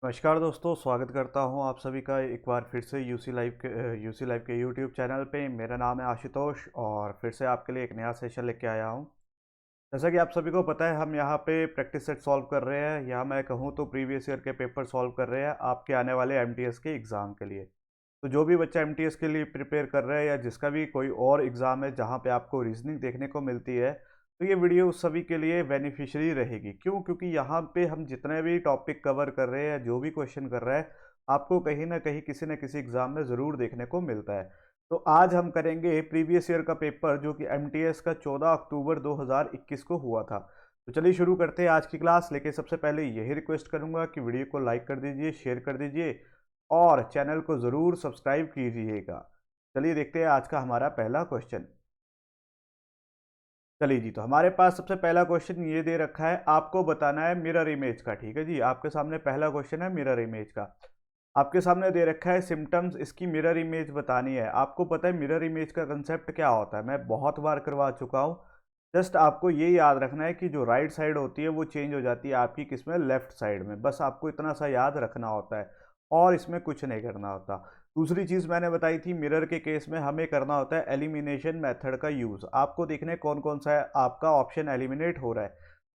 नमस्कार दोस्तों, स्वागत करता हूं आप सभी का एक बार फिर से यूसी लाइव के यूट्यूब चैनल पे। मेरा नाम है आशुतोष और फिर से आपके लिए एक नया सेशन लेके आया हूं। जैसा कि आप सभी को पता है, हम यहां पे प्रैक्टिस सेट सॉल्व कर रहे हैं, या मैं कहूं तो प्रीवियस ईयर के पेपर सॉल्व कर रहे हैं आपके आने वाले एमटीएस के एग्ज़ाम के लिए। तो जो भी बच्चा एमटीएस के लिए प्रिपेयर कर रहा है या जिसका भी कोई और एग्ज़ाम है जहाँ पे आपको रीजनिंग देखने को मिलती है, तो ये वीडियो उस सभी के लिए बेनिफिशियरी रहेगी। क्यों? क्योंकि यहाँ पे हम जितने भी टॉपिक कवर कर रहे हैं, जो भी क्वेश्चन कर रहे हैं, आपको कहीं ना कहीं किसी न किसी एग्ज़ाम में ज़रूर देखने को मिलता है। तो आज हम करेंगे प्रीवियस ईयर का पेपर, जो कि एमटीएस का 14 अक्टूबर 2021 को हुआ था। तो चलिए शुरू करते हैं आज की क्लास। लेकिन सबसे पहले यही रिक्वेस्ट करूंगा कि वीडियो को लाइक कर दीजिए, शेयर कर दीजिए और चैनल को ज़रूर सब्सक्राइब कीजिएगा। चलिए देखते हैं आज का हमारा पहला क्वेश्चन। चलिए जी, तो हमारे पास सबसे पहला क्वेश्चन ये दे रखा है, आपको बताना है मिरर इमेज का। ठीक है जी, आपके सामने पहला क्वेश्चन है मिरर इमेज का। आपके सामने दे रखा है सिम्टम्स, इसकी मिरर इमेज बतानी है। आपको पता है मिरर इमेज का कंसेप्ट क्या होता है, मैं बहुत बार करवा चुका हूँ। जस्ट आपको ये याद रखना है कि जो राइट साइड होती है वो चेंज हो जाती है आपकी किस में, लेफ्ट साइड में। बस आपको इतना सा याद रखना होता है और इसमें कुछ नहीं करना होता। दूसरी चीज़ मैंने बताई थी, मिरर के केस में हमें करना होता है एलिमिनेशन मेथड का यूज़। आपको देखने कौन कौन सा है आपका ऑप्शन एलिमिनेट हो रहा है।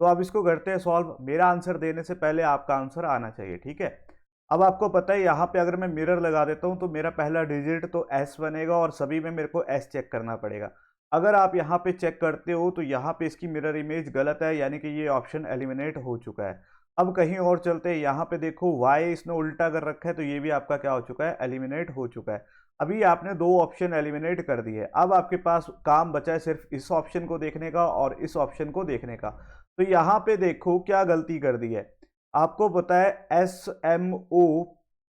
तो आप इसको करते हैं सॉल्व। मेरा आंसर देने से पहले आपका आंसर आना चाहिए, ठीक है। अब आपको पता है यहाँ पे अगर मैं मिरर लगा देता हूँ तो मेरा पहला डिजिट तो एस बनेगा और सभी में मेरे को एस चेक करना पड़ेगा। अगर आप यहाँ पे चेक करते हो तो यहाँ पे इसकी मिरर इमेज गलत है, यानी कि ये ऑप्शन एलिमिनेट हो चुका है। अब कहीं और चलते हैं, यहाँ पे देखो वाई इसने उल्टा कर रखा है, तो ये भी आपका क्या हो चुका है, एलिमिनेट हो चुका है। अभी आपने दो ऑप्शन एलिमिनेट कर दिए। अब आपके पास काम बचा है सिर्फ इस ऑप्शन को देखने का और इस ऑप्शन को देखने का। तो यहाँ पे देखो क्या गलती कर दी है। आपको पता है एस एम ओ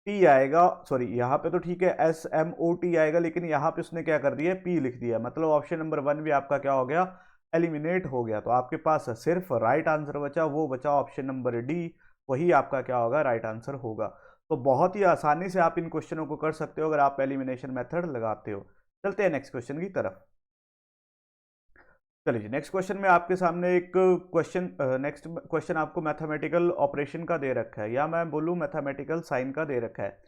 टी आएगा, सॉरी यहाँ पे तो ठीक है एस एम ओ टी आएगा, लेकिन यहाँ पे उसने क्या कर दिया, पी लिख दिया। मतलब ऑप्शन नंबर वन भी आपका क्या हो गया, एलिमिनेट हो गया। तो आपके पास सिर्फ राइट आंसर बचा, वो बचा ऑप्शन नंबर डी। वही आपका क्या होगा, राइट आंसर होगा। तो बहुत ही आसानी से आप इन क्वेश्चनों को कर सकते हो अगर आप एलिमिनेशन मेथड लगाते हो। चलते हैं नेक्स्ट क्वेश्चन की तरफ। चलिए नेक्स्ट क्वेश्चन में आपके सामने एक क्वेश्चन, नेक्स्ट क्वेश्चन आपको मैथमेटिकल ऑपरेशन का दे रखा है, या मैं बोलूँ मैथमेटिकल साइन का दे रखा है।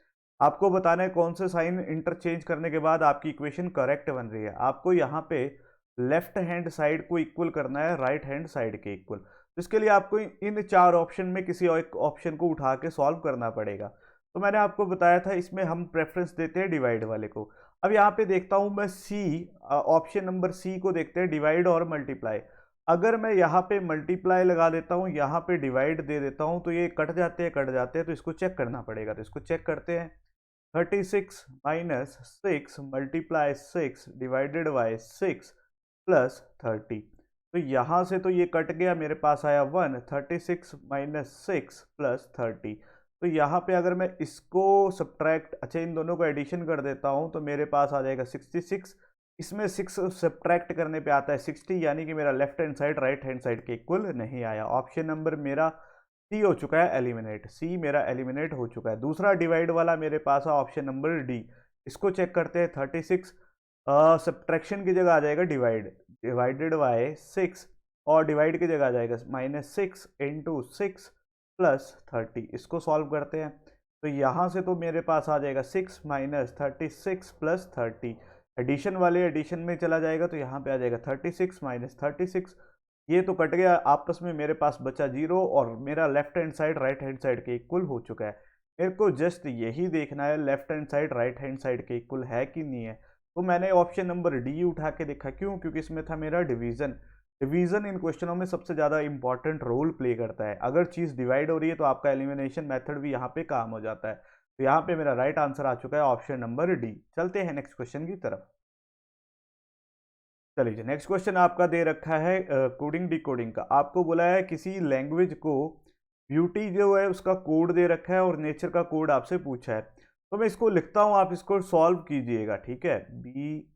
आपको बताना है कौन से साइन इंटरचेंज करने के बाद आपकी इक्वेशन करेक्ट बन रही है। आपको यहाँ पे लेफ्ट हैंड साइड को इक्वल करना है राइट हैंड साइड के इक्वल। तो इसके लिए आपको इन चार ऑप्शन में किसी एक ऑप्शन को उठा के सॉल्व करना पड़ेगा। तो मैंने आपको बताया था इसमें हम प्रेफरेंस देते हैं डिवाइड वाले को। अब यहाँ पे देखता हूँ मैं सी, ऑप्शन नंबर सी को देखते हैं, डिवाइड और मल्टीप्लाई। अगर मैं यहाँ पे मल्टीप्लाई लगा देता हूँ, यहाँ पे डिवाइड दे देता हूँ, तो ये कट जाते हैं, तो इसको चेक करना पड़ेगा। तो इसको चेक करते हैं। 36 minus 6 multiply 6 divided by 6 plus 30। तो यहाँ से तो ये कट गया, मेरे पास आया 1। 36 माइनस 6 प्लस 30। तो यहाँ पे अगर मैं इसको सब्ट्रैक्ट, अच्छा इन दोनों को एडिशन कर देता हूँ, तो मेरे पास आ जाएगा 66। इसमें 6 सब्ट्रैक्ट करने पे आता है 60, यानी कि मेरा left hand side right hand side के इक्वल नहीं आया। ऑप्शन नंबर मेरा सी हो चुका है एलिमिनेट। सी मेरा एलिमिनेट हो चुका है। दूसरा डिवाइड वाला मेरे पास है ऑप्शन नंबर डी। इसको चेक करते हैं। 36 सब्ट्रैक्शन की जगह आ जाएगा डिवाइड, डिवाइडेड बाय 6, और डिवाइड की जगह आ जाएगा -6 इंटू 6 प्लस 30। इसको सॉल्व करते हैं। तो यहाँ से तो मेरे पास आ जाएगा 6 माइनस 36 प्लस 30। एडिशन वाले एडिशन में चला जाएगा, तो यहाँ पे आ जाएगा 36 माइनस 36। ये तो कट गया आपस में, मेरे पास बचा 0 और मेरा left hand side right hand side के इक्वल हो चुका है। मेरे को जस्ट यही देखना है left hand side right hand side के इक्वल है कि नहीं है। तो मैंने ऑप्शन नंबर डी उठा के देखा। क्यों? क्योंकि इसमें था मेरा डिवीजन। डिवीजन इन क्वेश्चनों में सबसे ज़्यादा इंपॉर्टेंट रोल प्ले करता है। अगर चीज़ डिवाइड हो रही है तो आपका एलिमिनेशन मेथड भी यहाँ पे काम हो जाता है। तो यहाँ पे मेरा राइट आंसर आ चुका है ऑप्शन नंबर डी। चलते हैं नेक्स्ट क्वेश्चन की तरफ। चलिए नेक्स्ट क्वेश्चन आपका दे रखा है कोडिंग डिकोडिंग का। आपको बोला है किसी लैंग्वेज को ब्यूटी जो है उसका कोड दे रखा है और नेचर का कोड आपसे पूछा है। तो मैं इसको लिखता हूँ, आप इसको सॉल्व कीजिएगा, ठीक है। BEAUTY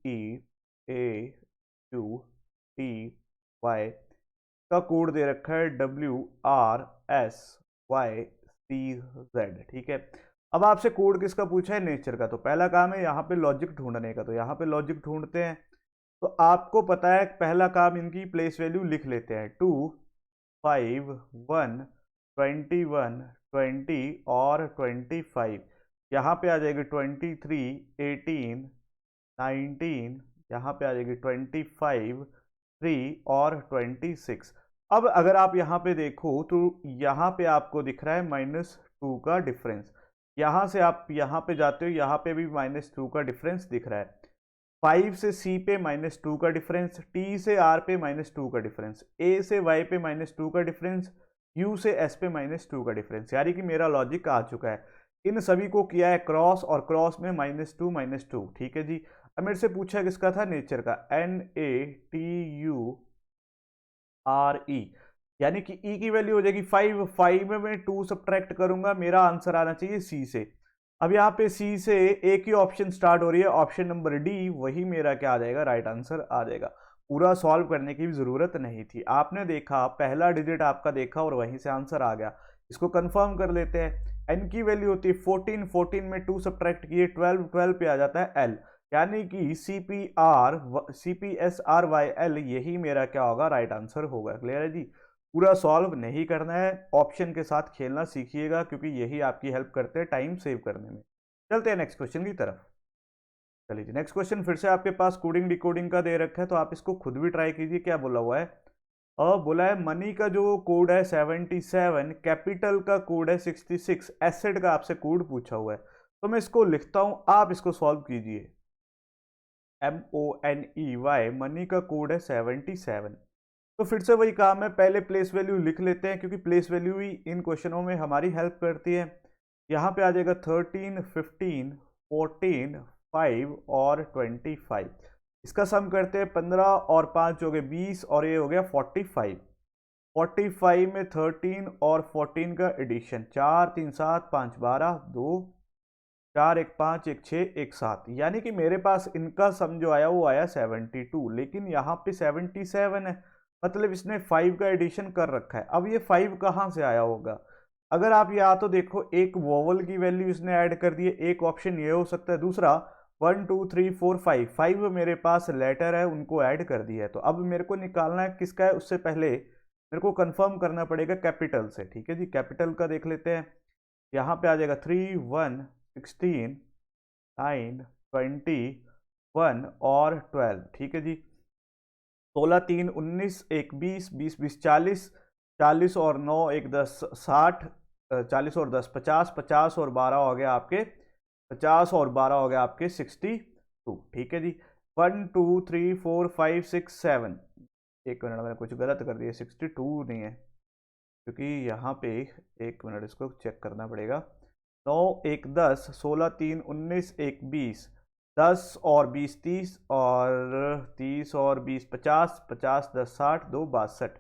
का कोड दे रखा है WRSYCZ, ठीक है। अब आपसे कोड किसका पूछा है, नेचर का। तो पहला काम है यहाँ पे लॉजिक ढूंढने का, तो यहाँ पे लॉजिक ढूंढते हैं। तो आपको पता है पहला काम, इनकी प्लेस वैल्यू लिख लेते हैं। 2 5 1 21 20 और 25, यहाँ पे आ जाएगी 23, 18, 19, यहाँ पे आ जाएगी 25, 3 और 26। अब अगर आप यहाँ पे देखो तो यहाँ पे आपको दिख रहा है -2 का डिफरेंस। यहाँ से आप यहाँ पे जाते हो, यहाँ पे भी -2 का डिफरेंस दिख रहा है। 5 से C पे -2 का डिफरेंस, T से R पे -2 का डिफरेंस, A से Y पे -2 का डिफरेंस, U से S पे -2 का डिफरेंस। यानी कि मेरा लॉजिक आ चुका है। इन सभी को किया है क्रॉस, और क्रॉस में -2 -2। ठीक है जी। अब मेरे से पूछा किसका था, नेचर का, NaTuRe, यानी कि E की वैल्यू हो जाएगी 5। 5 में मैं 2 सब्ट्रैक्ट करूंगा, मेरा आंसर आना चाहिए C से। अब यहाँ पे C से एक ही ऑप्शन स्टार्ट हो रही है, ऑप्शन नंबर डी, वही मेरा क्या आ जाएगा, राइट आंसर आ जाएगा। पूरा सॉल्व करने की भी जरूरत नहीं थी, आपने देखा पहला डिजिट आपका देखा और वहीं से आंसर आ गया। इसको कंफर्म कर लेते हैं। n की वैल्यू होती है 14, 14 में 2 सब्ट्रैक्ट किए 12, 12 पे आ जाता है l, यानी कि CPSRYL यही मेरा क्या होगा, राइट आंसर होगा। क्लियर है जी। पूरा सॉल्व नहीं करना है, ऑप्शन के साथ खेलना सीखिएगा, क्योंकि यही आपकी हेल्प करते हैं टाइम सेव करने में। चलते हैं नेक्स्ट क्वेश्चन की तरफ। चलिए जी, नेक्स्ट क्वेश्चन फिर से आपके पास कोडिंग डिकोडिंग का दे रखा है, तो आप इसको खुद भी ट्राई कीजिए। क्या बोला हुआ है, बोला है मनी का जो कोड है 77, कैपिटल का कोड है 66, एसेट का आपसे कोड पूछा हुआ है। तो मैं इसको लिखता हूं, आप इसको सॉल्व कीजिए। MONEY, मनी का कोड है 77। तो फिर से वही काम है, पहले प्लेस वैल्यू लिख लेते हैं, क्योंकि प्लेस वैल्यू ही इन क्वेश्चनों में हमारी हेल्प करती है। यहाँ पे आ जाएगा 13, 15, 14, 5 और 25। इसका सम करते हैं, 15 और 5 हो गए 20, और ये हो गया 45। 45 में 13 और 14 का एडिशन, 4 3 7 5 12, 2 4 1 5 1 6 1 7, यानी कि मेरे पास इनका सम जो आया वो आया 72। लेकिन यहाँ पे 77 है, मतलब इसने 5 का एडिशन कर रखा है। अब ये 5 कहाँ से आया होगा, अगर आप या तो देखो एक वोवल की वैल्यू इसने ऐड कर दी है, एक ऑप्शन ये हो सकता है, दूसरा 1 2 3 4 5, 5 मेरे पास लेटर है उनको ऐड कर दिया है। तो अब मेरे को निकालना है किसका है, उससे पहले मेरे को कंफर्म करना पड़ेगा कैपिटल से। ठीक है जी, कैपिटल का देख लेते हैं। यहाँ पे आ जाएगा 3 1 16 9 21 और 12। ठीक है जी। 16 3 19 1 20 20 20 40, 40 और 9 1 10 60, 40 और 10 50, 50 और 12 हो गया आपके 50 और 12 हो गया आपके 62। ठीक है जी। 1 2 3 4 5 6 7, एक मिनट मैंने कुछ गलत कर दिया, 62 नहीं है, क्योंकि यहाँ पे एक मिनट इसको चेक करना पड़ेगा। 9 1 10, 16 3 19 1 20, 10 और 20 30, और 30 और 20 50, 50 10 60, 2 62,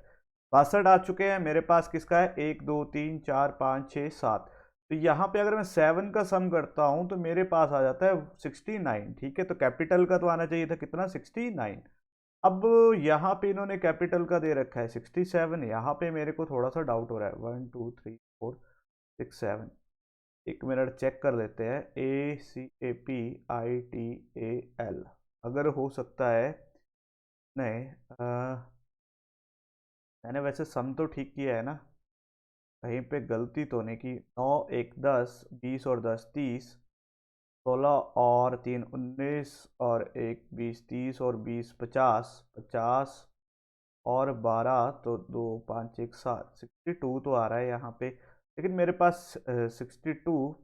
62 आ चुके हैं मेरे पास। किसका है, 1 2 3 4 5 6 7। तो यहाँ पे अगर मैं 7 का सम करता हूँ तो मेरे पास आ जाता है 69। ठीक है, तो कैपिटल का तो आना चाहिए था कितना, 69। अब यहाँ पे इन्होंने कैपिटल का दे रखा है 67, यहाँ पे मेरे को थोड़ा सा डाउट हो रहा है। 1 2 3 4 6 7, एक मिनट चेक कर लेते हैं। ACAPITAL, अगर हो सकता है, नहीं मैंने वैसे सम तो ठीक किया है ना, कहीं पे गलती तो नहीं की। 9 1 10, 20 और 10 30, 16 और 3 19, और 1 20 30 और 20 50, 50 और 12, तो 2 5 1 7, 62 तो आ रहा है यहाँ पे। लेकिन मेरे पास 62,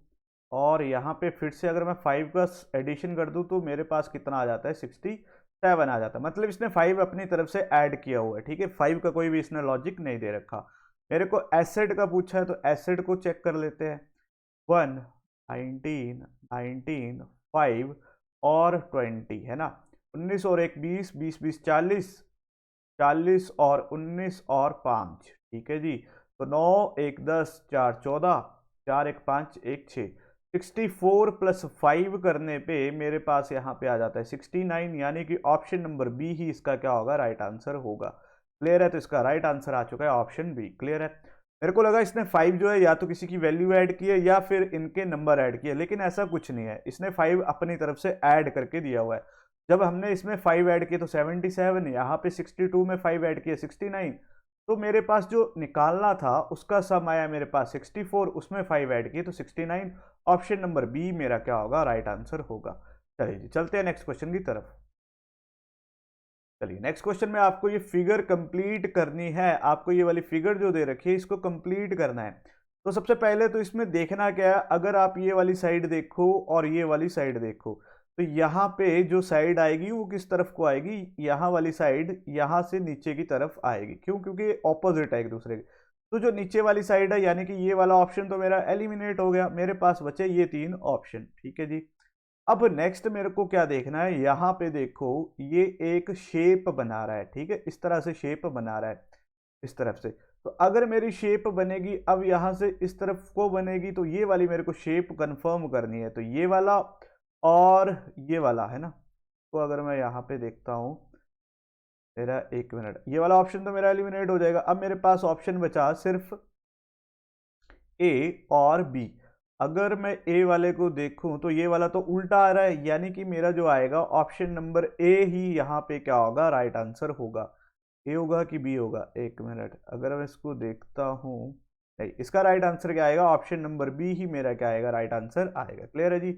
और यहाँ पे फिर से अगर मैं 5 का एडिशन कर दूँ तो मेरे पास कितना आ जाता है, 67 आ जाता है। मतलब इसने 5 अपनी तरफ से ऐड किया हुआ है। ठीक है, 5 का कोई भी इसने लॉजिक नहीं दे रखा। मेरे को एसिड का पूछा है, तो एसिड को चेक कर लेते हैं। 1 19 19 5 और 20 है ना, 19 और 1 20, 20 20 40, 40 और 19 और 5। ठीक है जी। तो 9 1 10 4 14, 4 1 5 1 6, 64 प्लस 5 करने पे मेरे पास यहाँ पे आ जाता है 69, यानी कि ऑप्शन नंबर बी ही इसका क्या होगा, राइट आंसर होगा। क्लियर है, तो इसका राइट आंसर आ चुका है ऑप्शन बी। क्लियर है। मेरे को लगा इसने 5 जो है या तो किसी की वैल्यू ऐड की है या फिर इनके नंबर ऐड किए, लेकिन ऐसा कुछ नहीं है, इसने 5 अपनी तरफ से ऐड करके दिया हुआ है। जब हमने इसमें 5 ऐड किए तो 77, यहाँ पे 62 में 5 ऐड किए 69, तो मेरे पास जो निकालना था उसका सम आया मेरे पास 64, उसमें 5 ऐड किए तो 69। ऑप्शन नंबर बी मेरा क्या होगा, राइट आंसर होगा। चलिए जी, चलते हैं नेक्स्ट क्वेश्चन की तरफ। चलिए नेक्स्ट क्वेश्चन में आपको ये फिगर कंप्लीट करनी है, आपको ये वाली फिगर जो दे रखी है इसको कंप्लीट करना है। तो सबसे पहले तो इसमें देखना क्या है, अगर आप ये वाली साइड देखो और ये वाली साइड देखो, तो यहाँ पे जो साइड आएगी वो किस तरफ को आएगी, यहाँ वाली साइड यहाँ से नीचे की तरफ आएगी। क्यों, क्योंकि ऑपोजिट है एक दूसरे के। तो जो नीचे वाली साइड है यानी कि ये वाला ऑप्शन तो मेरा एलिमिनेट हो गया, मेरे पास बचे ये 3 ऑप्शन। ठीक है जी। अब नेक्स्ट मेरे को क्या देखना है, यहाँ पे देखो ये एक शेप बना रहा है, ठीक है, इस तरह से शेप बना रहा है इस तरफ से। तो अगर मेरी शेप बनेगी अब यहाँ से इस तरफ को बनेगी, तो ये वाली मेरे को शेप कंफर्म करनी है, तो ये वाला और ये वाला है ना। तो अगर मैं यहाँ पे देखता हूँ, मेरा एक मिनट, ये वाला ऑप्शन तो मेरा एलिमिनेट हो जाएगा। अब मेरे पास ऑप्शन बचा सिर्फ ए और बी। अगर मैं ए वाले को देखूं तो ये वाला तो उल्टा आ रहा है, यानी कि मेरा जो आएगा ऑप्शन नंबर ए ही यहाँ पे क्या होगा, राइट आंसर होगा। ए होगा कि बी होगा, एक मिनट, अगर मैं इसको देखता हूँ, नहीं, इसका राइट आंसर क्या आएगा, ऑप्शन नंबर बी ही मेरा क्या आएगा, राइट आंसर आएगा। क्लियर है जी।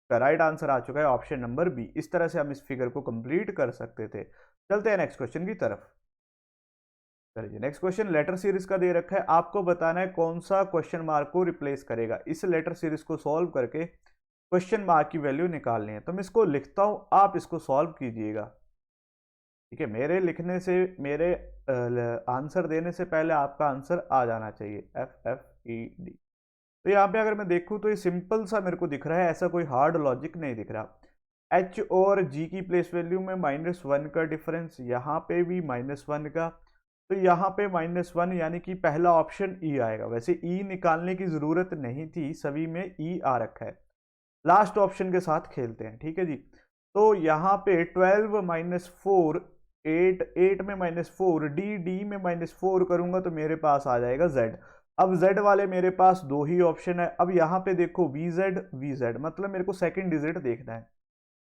का राइट आंसर आ चुका है ऑप्शन नंबर बी। इस तरह से हम इस फिगर को कंप्लीट कर सकते थे। चलते हैं नेक्स्ट क्वेश्चन की तरफ। चलिए नेक्स्ट क्वेश्चन लेटर सीरीज का दे रखा है, आपको बताना है कौन सा क्वेश्चन मार्क को रिप्लेस करेगा। इस लेटर सीरीज को सॉल्व करके क्वेश्चन मार्क की वैल्यू निकालनी है। तो मैं इसको लिखता हूं, आप इसको सॉल्व कीजिएगा। ठीक है, मेरे लिखने से, मेरे आंसर देने से पहले आपका आंसर आ जाना चाहिए, FFED। तो यहाँ पे अगर मैं देखूँ तो ये सिंपल सा मेरे को दिख रहा है, ऐसा कोई हार्ड लॉजिक नहीं दिख रहा। H और G की प्लेस वैल्यू में -1 का डिफरेंस, यहाँ पे भी -1 का, तो यहाँ पे -1 यानी कि पहला ऑप्शन ई आएगा। वैसे ई निकालने की जरूरत नहीं थी, सभी में ई आ रखा है। लास्ट ऑप्शन के साथ खेलते हैं, ठीक है जी। तो यहाँ पे 12 -4 8, 8 में -4, डी में -4 करूंगा तो मेरे पास आ जाएगा Z। अब Z वाले मेरे पास दो ही ऑप्शन है। अब यहाँ पे देखो VZ मतलब मेरे को सेकंड डिजिट देखना है।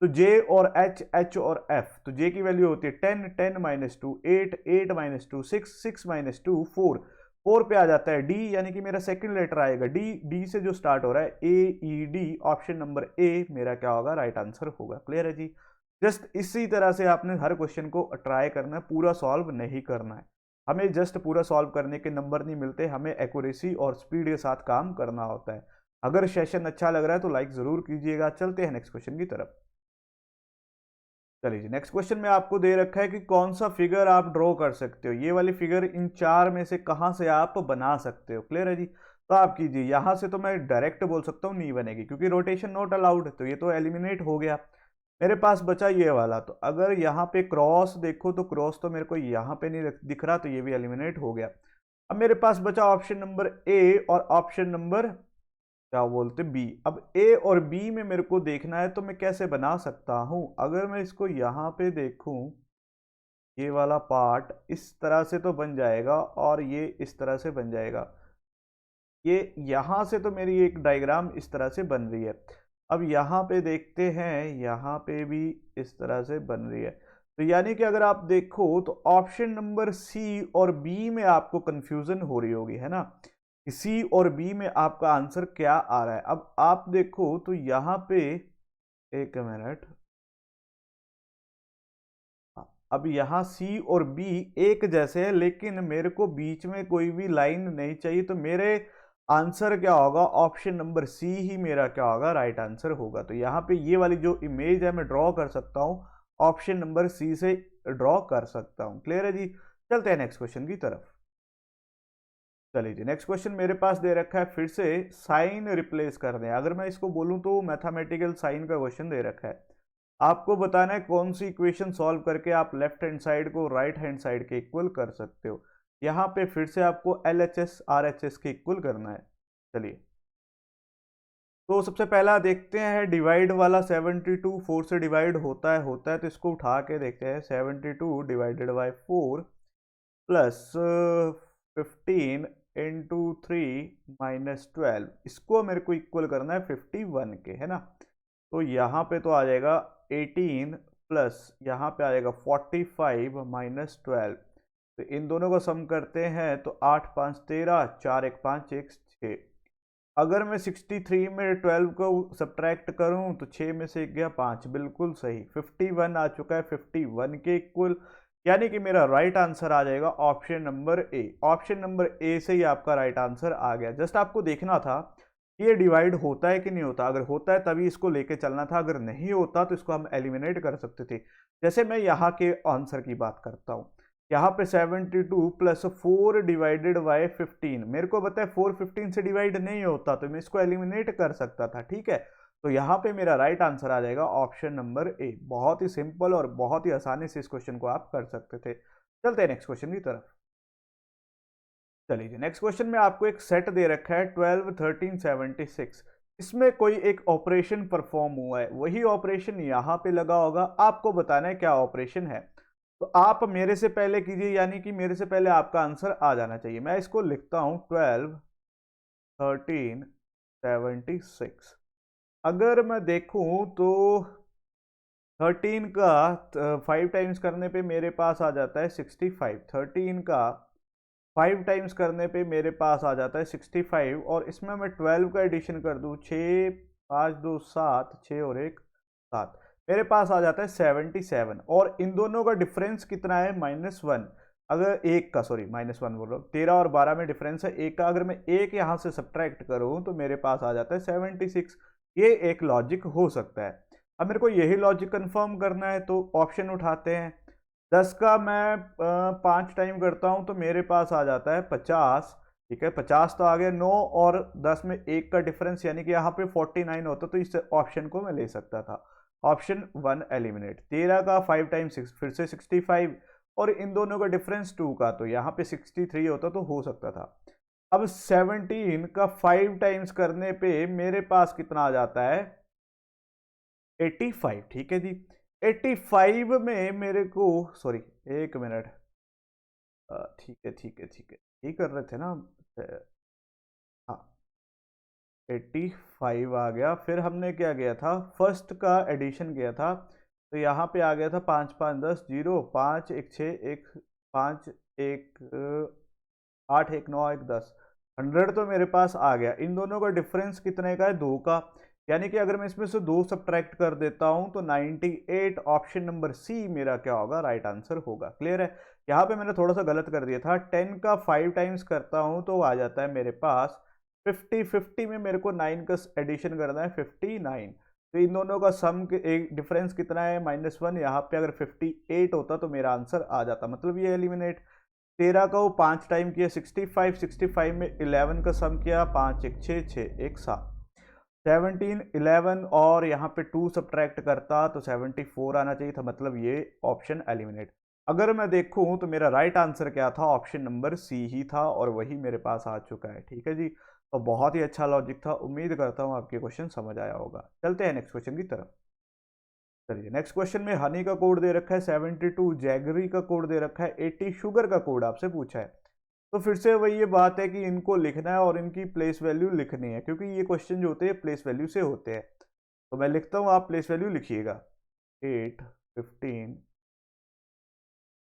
तो J और H और F, तो J की वैल्यू होती है 10, 10 -2 8, 8 -2 6, 6 -2 4, 4 पे आ जाता है D, यानी कि मेरा सेकंड लेटर आएगा D से जो स्टार्ट हो रहा है AED, ऑप्शन नंबर ए मेरा क्या होगा, राइट आंसर होगा। क्लियर है जी। जस्ट इसी तरह से आपने हर क्वेश्चन को ट्राई करना है, पूरा सॉल्व नहीं करना है। हमें जस्ट पूरा सॉल्व करने के नंबर नहीं मिलते, हमें एक्यूरेसी और स्पीड के साथ काम करना होता है। अगर सेशन अच्छा लग रहा है तो लाइक जरूर कीजिएगा। चलते हैं नेक्स्ट क्वेश्चन की तरफ। चलिए जी, नेक्स्ट क्वेश्चन में आपको दे रखा है कि कौन सा फिगर आप ड्रॉ कर सकते हो। ये वाली फिगर इन चार में से कहां से आप बना सकते हो। क्लियर है जी। तो आप कीजिए, यहां से तो मैं डायरेक्ट बोल सकता हूँ नहीं बनेगी, क्योंकि रोटेशन नॉट अलाउड, तो ये तो एलिमिनेट हो गया। मेरे पास बचा ये वाला, तो अगर यहाँ पे क्रॉस देखो तो क्रॉस तो मेरे को यहाँ पे नहीं दिख रहा, तो ये भी एलिमिनेट हो गया। अब मेरे पास बचा ऑप्शन नंबर ए और ऑप्शन नंबर क्या बोलते बी। अब ए और बी में मेरे को देखना है, तो मैं कैसे बना सकता हूं। अगर मैं इसको यहां पे देखूं, ये वाला पार्ट इस तरह से तो बन जाएगा और ये इस तरह से बन जाएगा। ये यहां से तो मेरी एक डायग्राम इस तरह से बन रही है। अब यहाँ पे देखते हैं, यहाँ पे भी इस तरह से बन रही है। तो यानी कि अगर आप देखो तो ऑप्शन नंबर सी और बी में आपको कंफ्यूजन हो रही होगी, है ना, सी और बी में आपका आंसर क्या आ रहा है। अब आप देखो तो यहाँ पे, एक मिनट, अब यहाँ सी और बी एक जैसे है, लेकिन मेरे को बीच में कोई भी लाइन नहीं चाहिए, तो मेरे आंसर क्या होगा, ऑप्शन नंबर सी ही मेरा क्या होगा, राइट आंसर होगा। तो यहाँ पे ये वाली जो इमेज है मैं ड्रॉ कर सकता हूँ, ऑप्शन नंबर सी से ड्रॉ कर सकता हूँ। क्लियर है जी। चलते हैं नेक्स्ट क्वेश्चन की तरफ। चलिए जी, नेक्स्ट क्वेश्चन मेरे पास दे रखा है, फिर से साइन रिप्लेस कर दें। अगर मैं इसको बोलूं तो मैथमेटिकल साइन का क्वेश्चन दे रखा है, आपको बताना है कौन सी इक्वेशन सॉल्व करके आप लेफ्ट हैंड साइड को राइट हैंड साइड के इक्वल कर सकते हो। यहाँ पे फिर से आपको LHS RHS के इक्वल करना है। चलिए, तो सबसे पहला देखते हैं डिवाइड वाला, 72 4 से डिवाइड होता है, तो इसको उठा के देखते हैं। 72 डिवाइडेड बाई 4 प्लस 15 इंटू 3 -12, इसको मेरे को इक्वल करना है 51 के, है ना। तो यहाँ पे तो आ जाएगा 18 प्लस यहाँ पे आ जाएगा 45 -12, तो इन दोनों को सम करते हैं तो 8 5 13, 4 1 5 1 6। अगर मैं 63 में 12 को सब्ट्रैक्ट करूं तो 6 में से 1 गया 5, बिल्कुल सही। 51 आ चुका है, 51 के इक्वल, यानी कि मेरा राइट आंसर आ जाएगा option number A. Option number A से ही आपका राइट आंसर आ गया। जस्ट आपको देखना था कि ये डिवाइड होता है कि नहीं होता। अगर होता है तभी इसको लेके चलना था, अगर नहीं होता तो इसको हम एलिमिनेट कर सकते थे। जैसे मैं यहाँ के आंसर की बात करता हूँ, यहाँ पे 72 प्लस 4 डिवाइडेड बाय 15, मेरे को पता है 4 15 से डिवाइड नहीं होता, तो मैं इसको एलिमिनेट कर सकता था। ठीक है, तो यहाँ पे मेरा राइट आंसर आ जाएगा ऑप्शन नंबर ए। बहुत ही सिंपल और बहुत ही आसानी से इस क्वेश्चन को आप कर सकते थे। चलते हैं नेक्स्ट क्वेश्चन की तरफ। चलिए, नेक्स्ट क्वेश्चन में आपको एक सेट दे रखा है 12 13 76। इसमें कोई एक ऑपरेशन परफॉर्म हुआ है, वही ऑपरेशन यहाँ पे लगा होगा, आपको बताना है क्या ऑपरेशन है। तो आप मेरे से पहले कीजिए, यानी कि मेरे से पहले आपका आंसर आ जाना चाहिए। मैं इसको लिखता हूं 12 13 76। अगर मैं देखूं तो 13 का 5 टाइम्स करने पे मेरे पास आ जाता है 65। 13 का 5 टाइम्स करने पे मेरे पास आ जाता है 65, और इसमें मैं 12 का एडिशन कर दूं, 6 5 2 7, 6 और 1 7, मेरे पास आ जाता है 77। और इन दोनों का डिफरेंस कितना है, -1। अगर एक का, सॉरी -1 बोल रहा हूँ, 13 और 12 में डिफरेंस है एक का, अगर मैं एक यहाँ से सब्ट्रैक्ट करूँ तो मेरे पास आ जाता है 76। ये एक लॉजिक हो सकता है। अब मेरे को यही लॉजिक कंफर्म करना है, तो ऑप्शन उठाते हैं। 10 का मैं 5 टाइम करता हूँ तो मेरे पास आ जाता है 50। ठीक है, 50 तो आ गया। 9 और 10 में 1 का डिफरेंस, यानी कि यहाँ पे 49 होता, तो इस ऑप्शन को मैं ले सकता था। Option 1 eliminate. 13 का 5 टाइम 6, फिर से 65, और इन दोनों का डिफरेंस 2 का, तो यहाँ पे 63 होता तो हो सकता था। अब 17 का 5 टाइम्स करने पे मेरे पास कितना आ जाता है, 85। ठीक है जी, 85 में मेरे को, सॉरी एक मिनट, ठीक है ठीक है ठीक है, यही कर रहे थे ना हम। हाँ, 85 आ गया। फिर हमने क्या किया था, फर्स्ट का एडिशन किया था, तो यहाँ पे आ गया था 5 5 10 0, 5 1 6 1 5 1 8 1 9 1 10, 100 तो मेरे पास आ गया। इन दोनों का डिफरेंस कितने का है, 2 का, यानी कि अगर मैं इसमें से 2 सब्ट्रैक्ट कर देता हूं तो 98। ऑप्शन नंबर सी मेरा क्या होगा, राइट आंसर होगा। क्लियर है। यहाँ पे मैंने थोड़ा सा गलत कर दिया था, 10 का 5 टाइम्स करता हूं तो आ जाता है मेरे पास 50। 50 में मेरे को 9 का एडिशन करना है, 59। तो इन दोनों का सम एक डिफरेंस कितना है, -1। यहाँ पे अगर 58 होता तो मेरा आंसर आ जाता, मतलब ये एलिमिनेट। 13 का वो 5 टाइम किया, 65। 65 में 11 का सम किया, 5 1 6 6 1 7, 17 11, और यहाँ पे 2 सब्ट्रैक्ट करता तो 74 आना चाहिए था, मतलब ये ऑप्शन एलिमिनेट। अगर मैं देखूं तो मेरा राइट आंसर क्या था, ऑप्शन नंबर सी ही था, और वही मेरे पास आ चुका है। ठीक है जी, तो बहुत ही अच्छा लॉजिक था। उम्मीद करता हूँ आपके क्वेश्चन समझ आया होगा। चलते हैं नेक्स्ट क्वेश्चन की तरफ। चलिए, नेक्स्ट क्वेश्चन में हनी का कोड दे रखा है 72, जैगरी का कोड दे रखा है 80, शुगर का कोड आपसे पूछा है। तो फिर से वही ये बात है कि इनको लिखना है और इनकी प्लेस वैल्यू लिखनी है, क्योंकि ये क्वेश्चन जो होते हैं प्लेस वैल्यू से होते हैं। तो मैं लिखता हूँ, आप प्लेस वैल्यू लिखिएगा। 8 15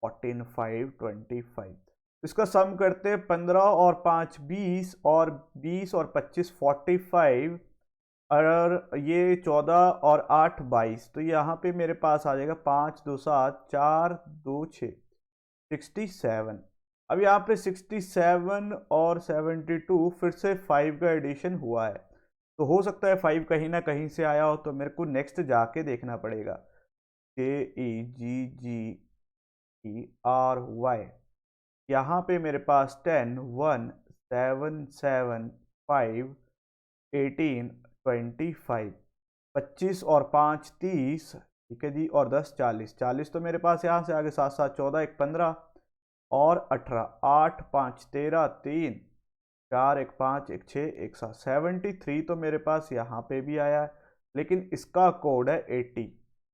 14 5 25। इसका सम करते हैं, 15 और 5 20, और 20 और 25 45, और ये 14 और 8 22। तो यहाँ पे मेरे पास आ जाएगा 5 2 7 4 2 6, 67। अब यहाँ पे 67 और 72, फिर से 5 का एडिशन हुआ है, तो हो सकता है 5 कहीं ना कहीं से आया हो, तो मेरे को नेक्स्ट जाके देखना पड़ेगा। KEGGERY, यहाँ पे मेरे पास 10 1 7 7 5 18 25, 25 और 5 30। ठीक है जी, और 10 40। 40 तो मेरे पास यहाँ से आगे 7 7 14 1 15, और 18 8 5 13 3 4 1 5 1 6 1 7, 73 तो मेरे पास यहाँ पे भी आया है, लेकिन इसका कोड है 80।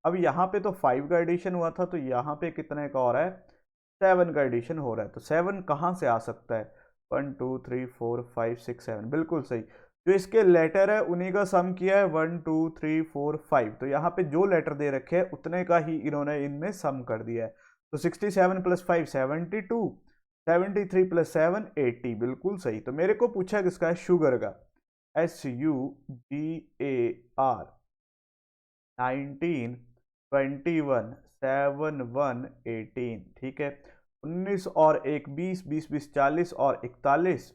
अब यहाँ पे तो 5 का एडिशन हुआ था, तो यहाँ पे कितने का हो रहा है, 7 का एडिशन हो रहा है। तो 7 कहाँ से आ सकता है, 1 2 3 4 5 6 7, बिल्कुल सही। जो इसके लेटर है उन्हीं का सम किया है, 1 2 3 4 5। तो यहाँ पे जो लेटर दे रखे हैं उतने का ही इन्होंने इनमें सम कर दिया है। तो 67 प्लस 5 72, 73 प्लस 7 80, बिल्कुल सही। तो मेरे को पूछा किसका है, शुगर का, SUGAR 19 21 7 1 18, ठीक है। 19 और 1 20, 20 20 40 और 41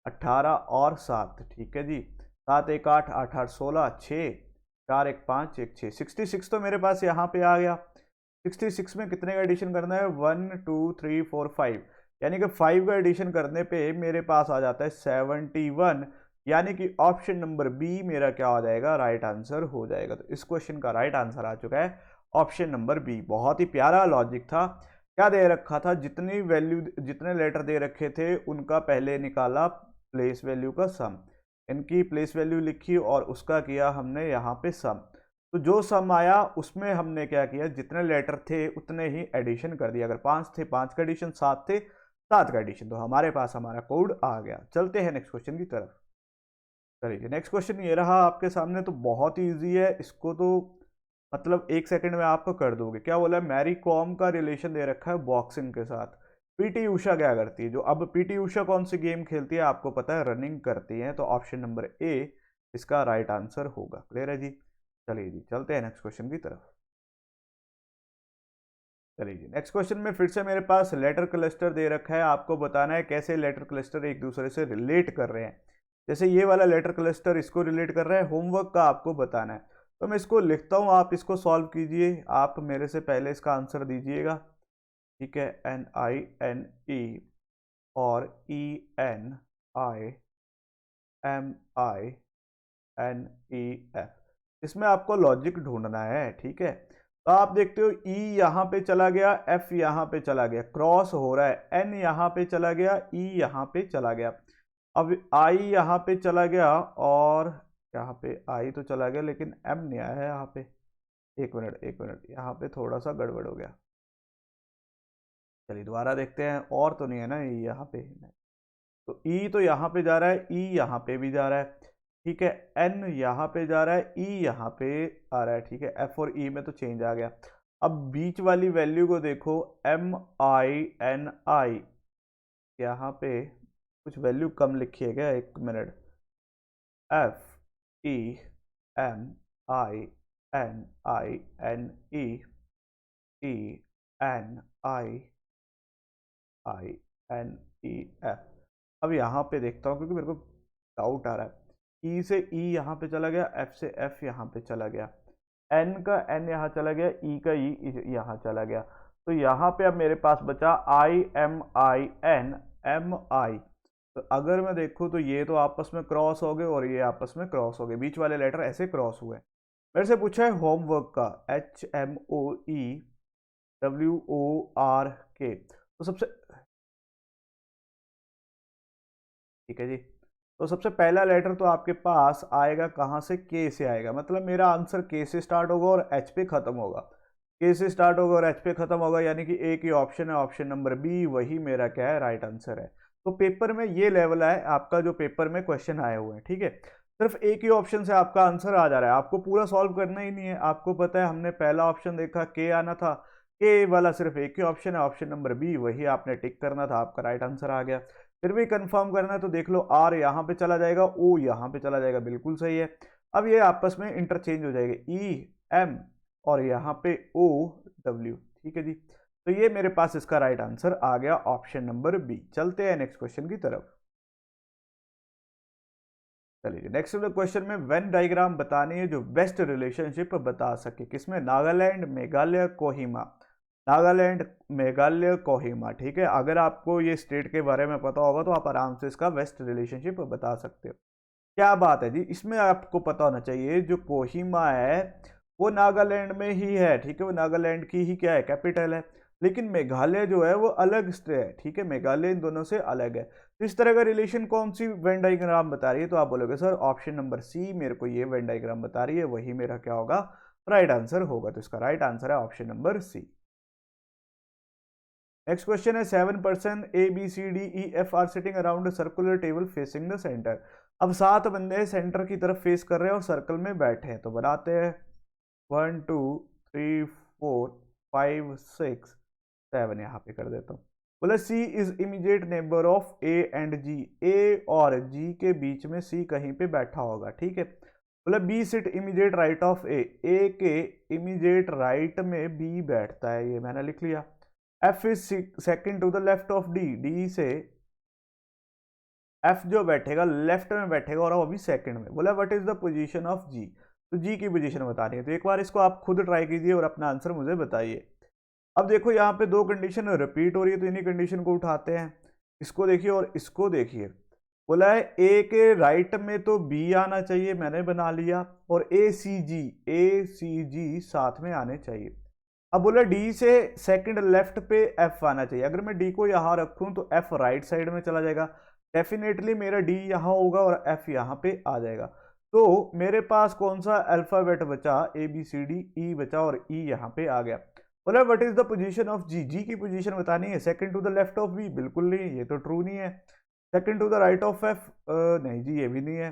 18 और 7, ठीक है जी। 7 1 8 8 8 16 6 4 1 5 1 6, 66 तो मेरे पास यहाँ पे आ गया। 66 में कितने का एडिशन करना है, 1 2 3 4 5, यानी कि 5 का एडिशन करने पे मेरे पास आ जाता है 71, यानी कि ऑप्शन नंबर बी मेरा क्या हो जाएगा, राइट आंसर हो जाएगा। तो इस क्वेश्चन का राइट आंसर आ चुका है ऑप्शन नंबर बी। बहुत ही प्यारा लॉजिक था। क्या दे रखा था, जितनी वैल्यू, जितने लेटर दे रखे थे उनका पहले निकाला प्लेस वैल्यू का सम, इनकी प्लेस वैल्यू लिखी और उसका किया हमने यहाँ पे सम। तो जो सम आया उसमें हमने क्या किया, जितने लेटर थे उतने ही एडिशन कर दिया। अगर 5 थे 5 का एडिशन, 7 थे 7 का एडिशन, तो हमारे पास हमारा कोड आ गया। चलते हैं नेक्स्ट क्वेश्चन की तरफ। चलिए नेक्स्ट क्वेश्चन ये रहा आपके सामने, तो बहुत ही ईजी है, इसको तो मतलब 1 सेकंड में आपको कर दोगे। क्या बोला है, मैरी कॉम का रिलेशन दे रखा है बॉक्सिंग के साथ। पीटी उषा क्या करती है, जो अब पीटी उषा कौन सी गेम खेलती है आपको पता है, रनिंग करती है। तो ऑप्शन नंबर ए इसका राइट आंसर होगा। क्लियर है जी। चलिए जी चलते हैं नेक्स्ट क्वेश्चन की तरफ। चलिए जी नेक्स्ट क्वेश्चन में फिर से मेरे पास लेटर क्लस्टर दे रखा है, आपको बताना है कैसे लेटर क्लस्टर एक दूसरे से रिलेट कर रहे हैं। जैसे ये वाला लेटर क्लस्टर इसको रिलेट कर रहा है, होमवर्क का आपको बताना है। तो मैं इसको लिखता हूँ, आप इसको सॉल्व कीजिए। आप मेरे से पहले इसका आंसर दीजिएगा, ठीक है। NINE और ENIMINEF, इसमें आपको लॉजिक ढूंढना है, ठीक है। तो आप देखते हो ई यहाँ पे चला गया, एफ यहाँ पे चला गया, क्रॉस हो रहा है, एन यहाँ पे चला गया, ई यहाँ पे चला गया। अब आई यहाँ पे चला गया और यहाँ पे आई तो चला गया, लेकिन एम नहीं आया है यहाँ पे। एक मिनट एक मिनट, यहाँ पे थोड़ा सा गड़बड़ हो गया। चलिए दोबारा देखते हैं, और तो नहीं है ना ई यहाँ पे, तो ई तो यहाँ पे जा रहा है, ई यहाँ पे भी जा रहा है, ठीक है। एन यहाँ पे जा रहा है, ई यहाँ पे आ रहा है, ठीक है। एफ और ई में तो चेंज आ गया। अब बीच वाली वैल्यू को देखो, MINI, यहाँ पे कुछ वैल्यू कम लिखी है क्या, एक मिनट। FEMININEENIEF। अब यहाँ पे देखता हूँ क्योंकि मेरे को डाउट आ रहा है। ई से ई यहाँ पे चला गया, एफ से एफ यहाँ पे चला गया, एन का एन यहाँ चला गया, ई का ई यहाँ चला गया। तो यहाँ पे अब मेरे पास बचा IMINMI। तो अगर मैं देखूँ तो ये तो आपस में क्रॉस हो गए और ये आपस में क्रॉस हो गए, बीच वाले लेटर ऐसे क्रॉस हुए। मेरे से पूछा है होमवर्क का, HMOEWORK। तो सबसे, ठीक है जी। तो सबसे पहला लेटर तो आपके पास आएगा कहाँ से, के से आएगा। मतलब मेरा आंसर के से स्टार्ट होगा और एच पे खत्म होगा। के से स्टार्ट होगा और एच पे खत्म होगा, यानी कि एक ही ऑप्शन है, ऑप्शन नंबर बी, वही मेरा क्या है, राइट आंसर है। तो पेपर में ये लेवल है आपका, जो पेपर में क्वेश्चन आए हुए हैं, ठीक है। सिर्फ एक ही ऑप्शन से आपका आंसर आ जा रहा है, आपको पूरा सॉल्व करना ही नहीं है। आपको पता है हमने पहला ऑप्शन देखा, के आना था, के वाला सिर्फ एक ही ऑप्शन है, ऑप्शन नंबर बी, वही आपने टिक करना था, आपका राइट आंसर आ गया। फिर भी कंफर्म करना है तो देख लो, आर यहाँ पे चला जाएगा, ओ यहाँ पे चला जाएगा, बिल्कुल सही है। अब ये आपस में इंटरचेंज हो जाएगा, ई एम और यहाँ पे ओ डब्ल्यू, ठीक है जी। तो ये मेरे पास इसका राइट आंसर आ गया, ऑप्शन नंबर बी। चलते हैं नेक्स्ट क्वेश्चन की तरफ। चलिए नेक्स्ट क्वेश्चन में वेन डायग्राम बतानी है जो बेस्ट रिलेशनशिप बता सके, किसमें, नागालैंड, मेघालय, कोहिमा। नागालैंड, मेघालय, कोहिमा, ठीक है। अगर आपको ये स्टेट के बारे में पता होगा तो आप आराम से इसका बेस्ट रिलेशनशिप बता सकते हो। क्या बात है जी, इसमें आपको पता होना चाहिए जो कोहिमा है वो नागालैंड में ही है, ठीक है। वो नागालैंड की ही क्या है, कैपिटल है। लेकिन मेघालय जो है वो अलग स्टेट है, ठीक है। मेघालय इन दोनों से अलग है। तो इस तरह का रिलेशन कौन सी वेन डायग्राम बता रही है, तो आप बोलोगे सर ऑप्शन नंबर सी मेरे को ये वेन डायग्राम बता रही है, वही मेरा क्या होगा, राइट आंसर होगा। तो इसका राइट आंसर है option number C. Next question है 7% ABCDEF are sitting around circular table facing the centre. अब 7 बंदे सेंटर की तरफ फेस कर रहे हैं और सर्कल में बैठे हैं। तो बनाते हैं 1 2 3 4 5 6 7 यहाँ पे कर देता हूँ। बोला C is immediate neighbour of A and G, A और जी के बीच में सी कहीं पे बैठा होगा, ठीक है। बोला B sit immediate right of A के इमीडिएट राइट में बी बैठता है, ये मैंने लिख लिया। F is second to the left of D, D से एफ जो बैठेगा लेफ्ट में बैठेगा और अभी सेकंड में। बोला what is the position of G, तो जी की पोजीशन बतानी है। तो एक बार इसको आप खुद ट्राई कीजिए और अपना आंसर मुझे बताइए। अब देखो यहाँ पे दो कंडीशन रिपीट हो रही है, तो इन्हीं कंडीशन को उठाते हैं। इसको देखिए और इसको देखिए। बोला है ए के राइट में तो बी आना चाहिए, मैंने बना लिया, और ए सी जी साथ में आने चाहिए। अब बोला डी से सेकंड लेफ्ट पे एफ आना चाहिए। अगर मैं डी को यहाँ रखूं तो एफ राइट साइड में चला जाएगा, डेफिनेटली मेरा डी यहाँ होगा और एफ यहाँ पे आ जाएगा। तो मेरे पास कौन सा अल्फाबेट बचा, ए बी सी डी, ई बचा और ई यहाँ पे आ गया। बोला what is the position of G, G की पोजीशन बतानी है। Second to the left of B, बिल्कुल नहीं, ये तो ट्रू नहीं है। Second to the right of F, नहीं जी ये भी नहीं है।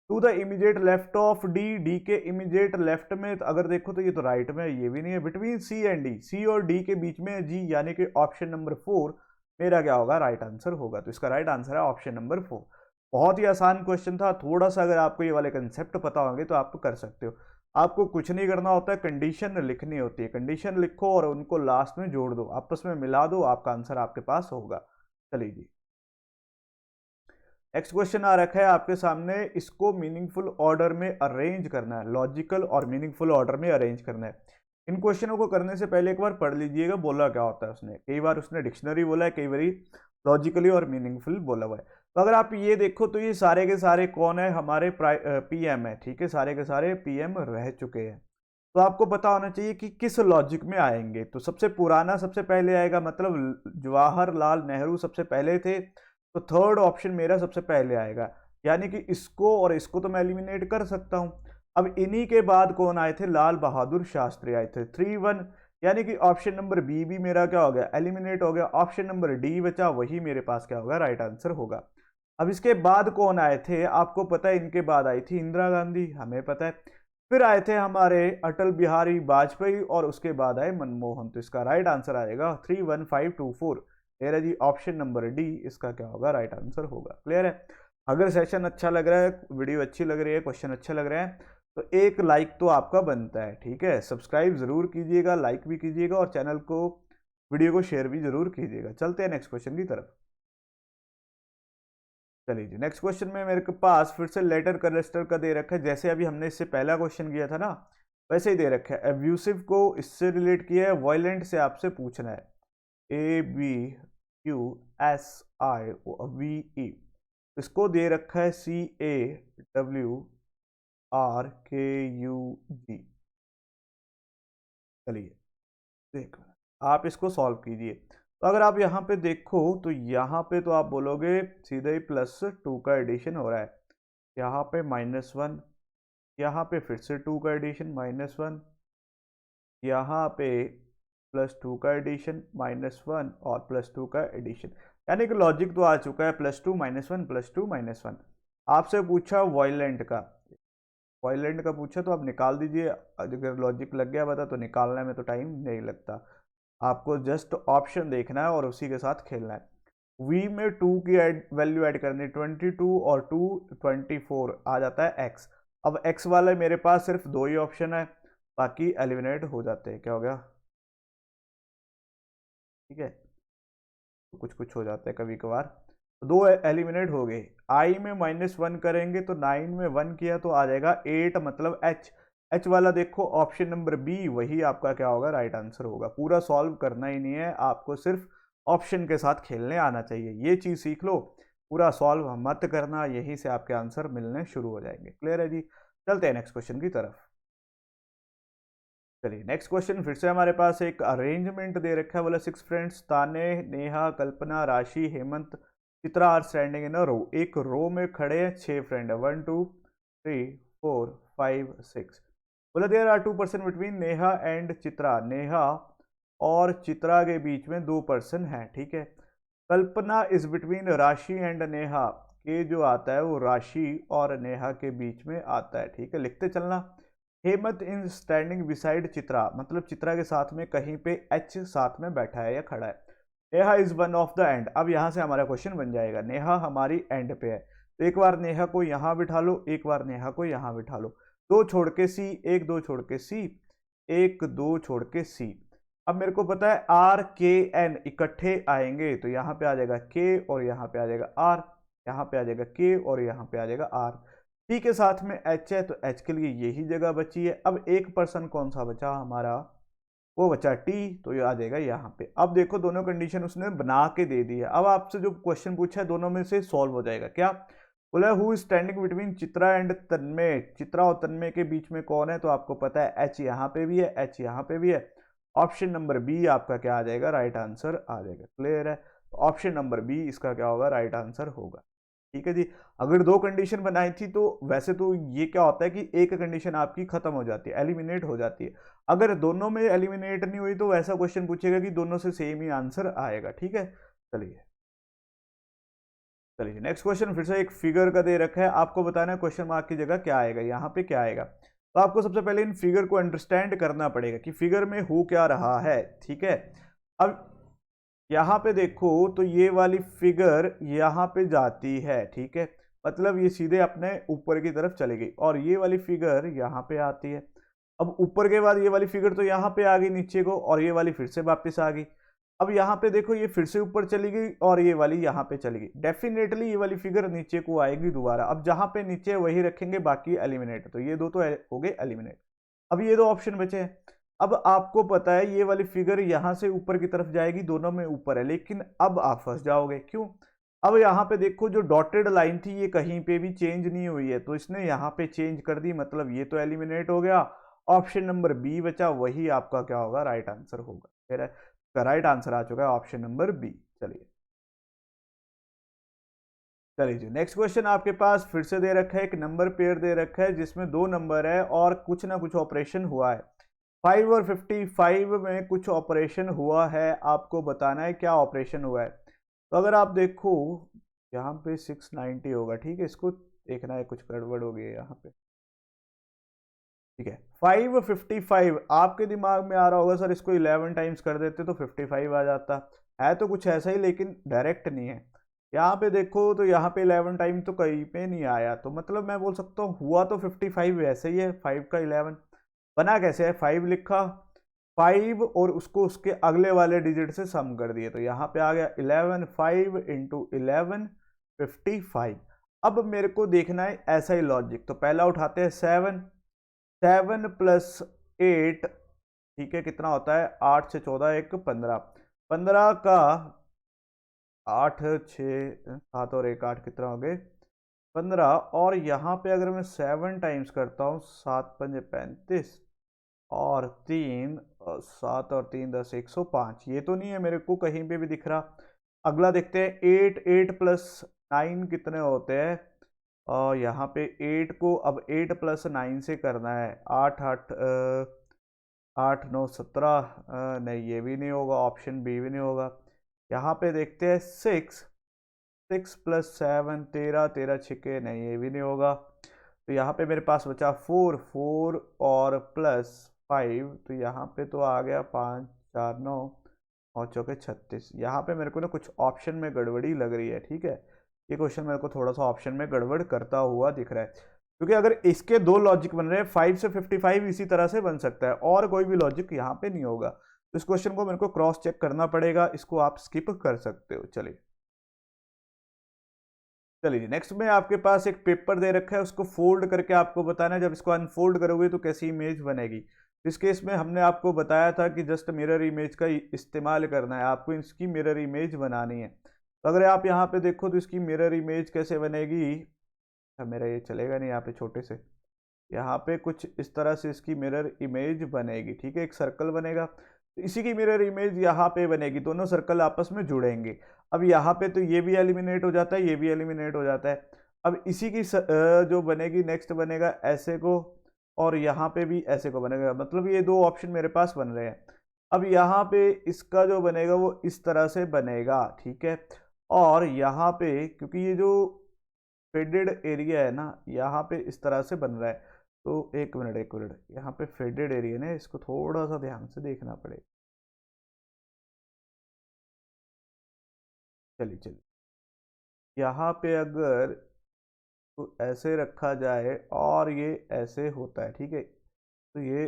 To the immediate left of D, D के इमीडिएट लेफ्ट में अगर देखो तो ये तो राइट में है, ये भी नहीं है। बिटवीन सी एंड डी, सी और डी के बीच में जी, यानी कि ऑप्शन नंबर 4 मेरा क्या होगा, राइट आंसर होगा। तो इसका राइट आंसर है ऑप्शन नंबर 4। बहुत ही आसान क्वेश्चन था, थोड़ा सा अगर आपको ये वाले कंसेप्ट पता होंगे तो आप कर सकते हो। आपको कुछ नहीं करना होता है, कंडीशन लिखनी होती है। कंडीशन लिखो और उनको लास्ट में जोड़ दो, आपस में मिला दो, आपका आंसर आपके पास होगा। चलिए जी, नेक्स्ट क्वेश्चन आ रखा है आपके सामने। इसको मीनिंगफुल ऑर्डर में अरेंज करना है, लॉजिकल और मीनिंगफुल ऑर्डर में अरेंज करना है। इन क्वेश्चनों को करने से पहले एक बार पढ़ लीजिएगा बोला क्या होता है उसने। कई बार उसने डिक्शनरी बोला है, कई बार लॉजिकली और मीनिंगफुल बोला हुआ है। तो अगर आप ये देखो तो ये सारे के सारे कौन है, हमारे पीएम है, ठीक है, सारे के सारे पीएम रह चुके हैं। तो आपको पता होना चाहिए कि किस लॉजिक में आएंगे। तो सबसे पुराना सबसे पहले आएगा, मतलब जवाहरलाल नेहरू सबसे पहले थे, तो थर्ड ऑप्शन मेरा सबसे पहले आएगा। यानी कि इसको और इसको तो मैं एलिमिनेट कर सकता हूं। अब इन्हीं के बाद कौन आए थे, लाल बहादुर शास्त्री आए थे, 3-1। यानी कि ऑप्शन नंबर बी भी मेरा क्या हो गया, एलिमिनेट हो गया। ऑप्शन नंबर डी बचा, वही मेरे पास क्या होगा, राइट आंसर होगा। अब इसके बाद कौन आए थे, आपको पता है, इनके बाद आई थी इंदिरा गांधी, हमें पता है। फिर आए थे हमारे अटल बिहारी वाजपेयी और उसके बाद आए मनमोहन। तो इसका राइट आंसर आएगा 31524। मेरा जी ऑप्शन नंबर डी इसका क्या होगा, राइट आंसर होगा। क्लियर है। अगर सेशन अच्छा लग रहा है, वीडियो अच्छी लग रही है, क्वेश्चन अच्छे लग रहे हैं तो एक लाइक तो आपका बनता है, ठीक है। सब्सक्राइब जरूर कीजिएगा, लाइक भी कीजिएगा और चैनल को, वीडियो को शेयर भी जरूर कीजिएगा। चलते हैं नेक्स्ट क्वेश्चन की तरफ। चलिए जी, नेक्स्ट क्वेश्चन में मेरे पास फिर से लेटर कलेस्टर का दे रखा है। जैसे अभी हमने इससे पहला क्वेश्चन किया था ना, वैसे ही दे रखा है। एब्यूसिव को इससे रिलेट किया है, वायलेंट से आपसे पूछना है। ABQSIVE, इसको दे रखा है CAWRKUG। चलिए देखो, आप इसको सॉल्व कीजिए। तो अगर आप यहाँ पे देखो तो यहाँ पे तो आप बोलोगे सीधे ही +2 का एडिशन हो रहा है, यहाँ पे -1, यहाँ पे फिर से 2 का एडिशन -1, यहाँ पे +2 का एडिशन -1 और +2 का एडिशन। यानी कि लॉजिक तो आ चुका है, +2 -1 +2 -1। आपसे पूछा वायलेंट का, वायलेंट का पूछा तो आप निकाल दीजिए। अगर लॉजिक लग गया पता तो निकालने में तो टाइम नहीं लगता, आपको जस्ट ऑप्शन देखना है और उसी के साथ खेलना है। v में 2 की वैल्यू ऐड करनी, 22 और 2 24 आ जाता है x। अब x वाले मेरे पास सिर्फ 2 ही ऑप्शन है, बाकी एलिमिनेट हो जाते हैं। क्या हो गया, ठीक है, तो कुछ कुछ हो जाता है कभी कभार। तो 2 एलिमिनेट हो गए। i में -1 करेंगे तो 9 में 1 किया तो आ जाएगा 8, मतलब h वाला देखो ऑप्शन नंबर बी, वही आपका क्या होगा, राइट आंसर होगा। पूरा सॉल्व करना ही नहीं है आपको, सिर्फ ऑप्शन के साथ खेलने आना चाहिए। ये चीज सीख लो, पूरा सॉल्व मत करना, यहीं से आपके आंसर मिलने शुरू हो जाएंगे। क्लियर है जी। चलते हैं नेक्स्ट क्वेश्चन की तरफ। चलिए नेक्स्ट क्वेश्चन फिर से हमारे पास एक अरेंजमेंट दे रखा है। बोला 6 फ्रेंड्स ताने, Neha, Kalpana, Rashi, Hemant, Chitra are standing in a row. एक रो में खड़े हैं 6 फ्रेंड है, 1 2 3 4 5 6। बोला there are 2 person between Neha and Chitra, Neha और चित्रा के बीच में 2 पर्सन हैं, ठीक है। कल्पना इज बिटवीन राशि एंड नेहा, के जो आता है वो राशि और नेहा के बीच में आता है, ठीक है। लिखते चलना। हेमंत इन स्टैंडिंग बिसाइड चित्रा, मतलब चित्रा के साथ में कहीं पे एच साथ में बैठा है या खड़ा है। Neha is one of the end, अब यहां से हमारा क्वेश्चन बन जाएगा, नेहा हमारी एंड पे है, तो एक बार नेहा को यहां बिठा लो, एक बार नेहा को यहां बिठा लो, दो छोड़ के सी, एक दो छोड़ के सी, एक दो छोड़ के सी। अब मेरे को पता है आर के एन इकट्ठे आएंगे, तो यहाँ पे आ जाएगा के और यहाँ पे आ जाएगा आर, यहाँ पे आ जाएगा के और यहाँ पे आ जाएगा आर। टी के साथ में एच है, तो एच के लिए यही जगह बची है। अब एक पर्सन कौन सा बचा हमारा, वो बचा टी, तो ये आ जाएगा यहाँ पे। अब देखो दोनों कंडीशन उसने बना के दे दी है। अब आपसे जो क्वेश्चन पूछा है दोनों में से सॉल्व हो जाएगा क्या। बोला who is standing between Chitra and Tanmay, Chitra और तन्मय के बीच में कौन है, तो आपको पता है एच यहाँ पे भी है, एच यहाँ पे भी है। ऑप्शन नंबर बी आपका क्या आ जाएगा, राइट आंसर आ जाएगा। क्लियर है, तो ऑप्शन नंबर बी इसका क्या होगा, राइट आंसर होगा। ठीक है जी। अगर दो कंडीशन बनाई थी तो वैसे तो ये क्या होता है कि एक कंडीशन आपकी खत्म हो जाती है, एलिमिनेट हो जाती है। अगर दोनों में एलिमिनेट नहीं हुई तो वैसा क्वेश्चन पूछेगा कि दोनों से सेम ही आंसर आएगा। ठीक है, चलिए चलिए नेक्स्ट क्वेश्चन फिर से एक फिगर का दे रखा है, आपको बताना है क्वेश्चन मार्क की जगह क्या आएगा, यहाँ पे क्या आएगा। तो आपको सबसे पहले इन फिगर को अंडरस्टैंड करना पड़ेगा कि फिगर में हो क्या रहा है। ठीक है, अब यहाँ पे देखो तो ये वाली फिगर यहाँ पे जाती है, ठीक है, मतलब ये सीधे अपने ऊपर की तरफ चली गई, और ये वाली फिगर यहाँ पे आती है। अब ऊपर के बाद ये वाली फिगर तो यहाँ पे आ गई नीचे को, और ये वाली फिर से वापस आ गई। अब यहाँ पे देखो ये फिर से ऊपर चली गई और ये वाली यहाँ पे चली गई, डेफिनेटली ये वाली फिगर नीचे को आएगी दोबारा। अब जहाँ पे नीचे वही रखेंगे, बाकी एलिमिनेट, तो ये दो तो हो गए एलिमिनेट। अब ये दो ऑप्शन बचे हैं। अब आपको पता है ये वाली फिगर यहां से ऊपर की तरफ जाएगी, दोनों में ऊपर है, लेकिन अब आप फंस जाओगे। क्यों, अब यहाँ पे देखो जो डॉटेड लाइन थी ये कहीं पे भी चेंज नहीं हुई है, तो इसने यहाँ पे चेंज कर दी, मतलब ये तो एलिमिनेट हो गया। ऑप्शन नंबर बी बचा, वही आपका क्या होगा, राइट आंसर होगा। फिर राइट आंसर आ चुका है ऑप्शन नंबर बी। चलिए चलिए जी, नेक्स्ट क्वेश्चन आपके पास फिर से दे रखा है, एक नंबर पेयर दे रखा है जिसमें दो नंबर है और कुछ ना कुछ ऑपरेशन हुआ है। 5 और 55 में कुछ ऑपरेशन हुआ है, आपको बताना है क्या ऑपरेशन हुआ है। तो अगर आप देखो यहाँ पे 690 होगा, ठीक है, इसको देखना है, कुछ गड़बड़ हो गई है यहाँ पे। ठीक है, 555 आपके दिमाग में आ रहा होगा सर इसको 11 टाइम्स कर देते तो 55 आ जाता, है तो कुछ ऐसा ही लेकिन डायरेक्ट नहीं है। यहाँ पे देखो तो यहाँ पे 11 टाइम तो कहीं पे नहीं आया, तो मतलब मैं बोल सकता हूँ हुआ तो 55 वैसे ही है, 5 का 11 बना कैसे है, 5 लिखा, 5 और उसको उसके अगले वाले डिजिट से सम कर दिए, तो यहाँ पे आ गया 11, 5 इंटू 11 55। अब मेरे को देखना है ऐसा ही लॉजिक, तो पहला उठाते हैं 7, 7 प्लस 8, ठीक है, कितना होता है, 8 से 14 एक 15, 15 का 8 6 7 और एक 8 कितना हो गए 15, और यहाँ पे अगर मैं 7 टाइम्स करता हूँ, 7 पंजे 35 और 3 7 और 3 10 105, ये तो नहीं है मेरे को कहीं पे भी दिख रहा। अगला देखते हैं 8, 8 प्लस 9 कितने होते हैं, और यहाँ पे 8 को अब 8 प्लस 9 से करना है, 8 8 8 9 17, नहीं ये भी नहीं होगा, ऑप्शन बी भी नहीं होगा। यहाँ पे देखते हैं 6, 6 प्लस 7 13, 13 छिके, नहीं ये भी नहीं होगा। तो यहाँ पे मेरे पास बचा 4, 4 और प्लस 5, तो यहाँ पे तो आ गया 5 4 9 और चौके 36। यहाँ पे मेरे को ना कुछ ऑप्शन में गड़बड़ी लग रही है, ठीक है, ये क्वेश्चन मेरे को थोड़ा सा ऑप्शन में गड़बड़ करता हुआ दिख रहा है, क्योंकि अगर इसके दो लॉजिक बन रहे हैं 5 से 55 इसी तरह से बन सकता है और कोई भी लॉजिक यहाँ पे नहीं होगा, तो इस क्वेश्चन को मेरे को क्रॉस चेक करना पड़ेगा, इसको आप स्किप कर सकते हो। चलिए चलिए नेक्स्ट में आपके पास एक पेपर दे रखा है, उसको फोल्ड करके आपको बताना है जब इसको अनफोल्ड करोगे तो कैसी इमेज बनेगी। इस केस में हमने आपको बताया था कि जस्ट मिरर इमेज का इस्तेमाल करना है, आपको इसकी मिरर इमेज बनानी है। तो अगर आप यहाँ पे देखो तो इसकी मिरर इमेज कैसे बनेगी, मेरा ये चलेगा नहीं यहाँ पे छोटे से, यहाँ पे कुछ इस तरह से इसकी मिरर इमेज बनेगी, ठीक है, एक सर्कल बनेगा, तो इसी की मिरर इमेज यहाँ पे बनेगी, दोनों सर्कल आपस में जुड़ेंगे। अब यहाँ पे तो ये भी एलिमिनेट हो जाता है, ये भी एलिमिनेट हो जाता है। अब इसी की जो बनेगी नेक्स्ट बनेगा ऐसे को, और यहाँ पे भी ऐसे को बनेगा, मतलब ये दो ऑप्शन मेरे पास बन रहे हैं। अब यहाँ पे इसका जो बनेगा वो इस तरह से बनेगा, ठीक है, और यहाँ पे क्योंकि ये जो फेडेड एरिया है ना, यहाँ पे इस तरह से बन रहा है, तो एक मिनट एक मिनट, यहाँ पे फेडेड एरिया ना, इसको थोड़ा सा ध्यान से देखना पड़ेगा। चलिए चलिए, यहाँ पे अगर तो ऐसे रखा जाए और ये ऐसे होता है, ठीक है, तो ये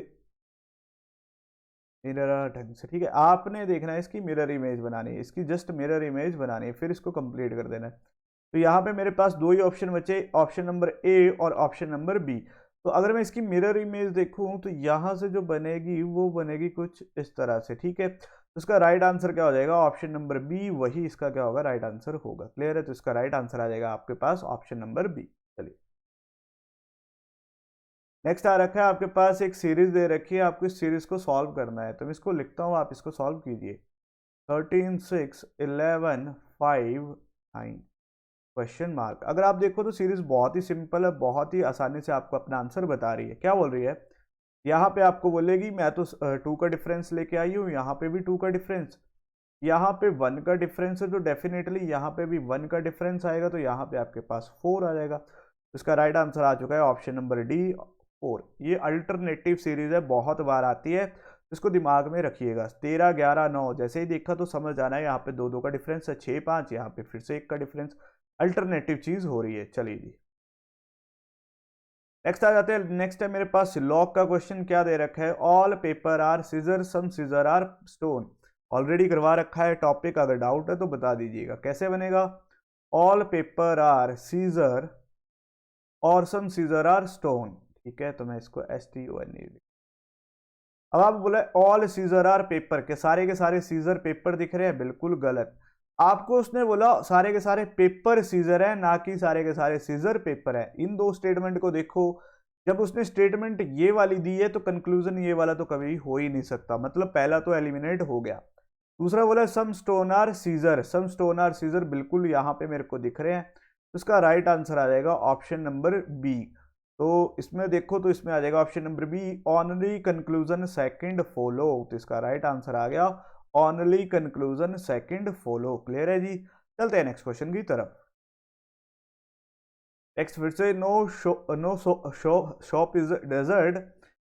मिरर ढंग से, ठीक है, आपने देखना है इसकी मिरर इमेज बनानी है, इसकी जस्ट मिरर इमेज बनानी है, फिर इसको कंप्लीट कर देना है। तो यहाँ पे मेरे पास दो ही ऑप्शन बचे, ऑप्शन नंबर ए और ऑप्शन नंबर बी। तो अगर मैं इसकी मिरर इमेज देखूं तो यहाँ से जो बनेगी वो बनेगी कुछ इस तरह से, ठीक है। तो इसका राइट आंसर क्या हो जाएगा, ऑप्शन नंबर बी, वही इसका क्या होगा, राइट आंसर होगा। क्लियर है, तो इसका राइट आंसर आ जाएगा आपके पास ऑप्शन नंबर बी। चलिए, नेक्स्ट आ रखा है आपके पास एक सीरीज दे रखी है, आपको इस सीरीज को सॉल्व करना है। तो मैं इसको लिखता हूँ, आप इसको सॉल्व कीजिए। 13 6 11 5 9 क्वेश्चन मार्क। अगर आप देखो तो सीरीज बहुत ही सिंपल है, बहुत ही आसानी से आपको अपना आंसर बता रही है। क्या बोल रही है, यहाँ पे आपको बोलेगी मैं तो 2 का डिफरेंस लेके आई हूँ, यहाँ पे भी 2 का डिफरेंस, यहाँ पे 1 का डिफरेंस है, तो डेफिनेटली यहाँ पे भी 1 का डिफरेंस आएगा, तो यहाँ पे आपके पास 4 आ जाएगा। तो इसका राइट आंसर आ चुका है ऑप्शन नंबर डी, 4। ये अल्टरनेटिव सीरीज है, बहुत बार आती है, इसको दिमाग में रखिएगा। 13 11 9 जैसे ही देखा तो समझ आना है, यहाँ पे 2 2 का डिफरेंस है, 6 5, यहाँ पे फिर से 1 का डिफरेंस, अल्टरनेटिव चीज हो रही है। चलिए जी, नेक्स्ट आ जाते हैं। नेक्स्ट है मेरे पास लॉग का क्वेश्चन, क्या दे रखा है, all paper are scissor, some scissor are stone. Already करवा रखा है टॉपिक, अगर डाउट है तो बता दीजिएगा कैसे बनेगा। ऑल पेपर आर सीजर और सम सीजर आर स्टोन, ठीक है, तो मैं इसको STON। अब आप बोला ऑल सीजर आर पेपर, के सारे सीजर पेपर दिख रहे हैं, बिल्कुल गलत। आपको उसने बोला सारे के सारे पेपर सीजर है, ना कि सारे के सारे सीजर पेपर है। इन दो स्टेटमेंट को देखो, जब उसने स्टेटमेंट ये वाली दी है तो कंक्लूजन ये वाला तो कभी हो ही नहीं सकता, मतलब पहला तो एलिमिनेट हो गया। दूसरा बोला some stone are scissor, some stone are scissor बिल्कुल यहाँ पे मेरे को दिख रहे हैं, तो इसका राइट आंसर आ जाएगा ऑप्शन नंबर बी। तो इसमें देखो तो इसमें आ जाएगा option number B, only conclusion second follow. तो इसका राइट आंसर आ गया only conclusion second follow. Clear है जी, चलते हैं नेक्स्ट क्वेश्चन की तरफ। नेक्स्ट फिर से, नो शॉप इज डेजर्ट